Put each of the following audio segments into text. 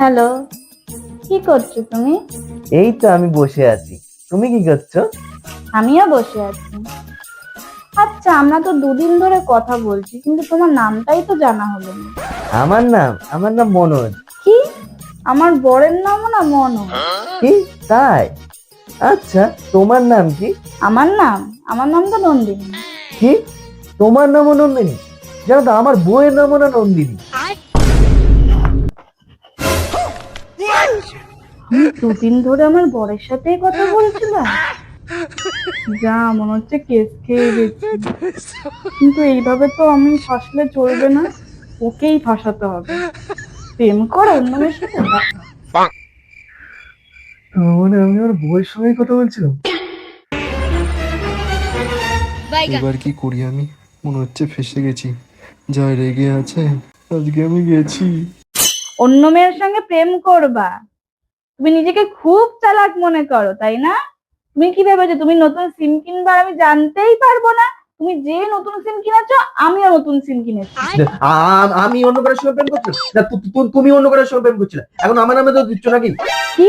Hello, কি করছো তুমি? এই তো আমি বসে আছি। তুমি কি করছো? আমিও বসে আছি। আচ্ছা, আমরা তো দুদিন ধরে কথা বলছি, কিন্তু তোমার নামটাই তো জানা হলো না। আমার নাম মনোজ। কি? আমার বরের নামও না মনো? কি? তাই? আচ্ছা, তোমার নাম কি? আমার নাম আমার নাম তো নন্দিনী। কি? তোমার নামও নন্দিনী? জানো তো আমার বউয়ের নামও না নন্দিনী। আমি দুদিন ধরে আমার বরের সাথেই কথা বলছিলাম। যা, মনে হচ্ছে কেস খেয়ে গেছি। কিন্তু এইভাবে তো আমি ফাঁসলে চলবে না, ওকেই ফাঁসাতে হবে। প্রেম করো অন্য মেয়ের সাথে? মানে আমি আমার বউয়ের সঙ্গে কথা বলছিলাম। এবার কি করি আমি? মনে হচ্ছে ফেঁসে গেছি। যা রেগে আছে, আজকে আমি গেছি। অন্য মেয়ের সঙ্গে প্রেম করবা? তুমি নিজেকে খুব চালাক মনে করো, তাই না? তুমি কি ভেবেছো তুমি নতুন সিম কিনবা আর আমি জানতেই পারবো না? তুমি যে নতুন সিম কিনেছো, আমিও নতুন সিম কিনেছি। আমি অন্য কারোর সঙ্গে প্রেম করছিলাম না, তুমি অন্য কারোর সঙ্গে প্রেম করছিলে, এখন আমার নামে তো দিচ্ছ নাকি? কি?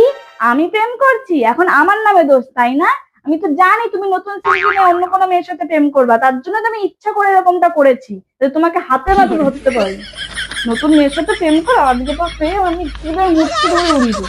আমি প্রেম করছি এখন আমার নামে দোষ, তাই না? আমি তো জানি তুমি নতুন সিম কিনে অন্য কোনো মেয়ের সাথে প্রেম করবা, তার জন্য তো আমি ইচ্ছা করে এরকমটা করেছি, যে তোমাকে হাতে নাতে ধরতে পারি। নতুন মেয়ের সাথে প্রেম করো, আজকে তো প্রেম আমি চুলের মুঠি ধরে উড়িয়ে দেবো।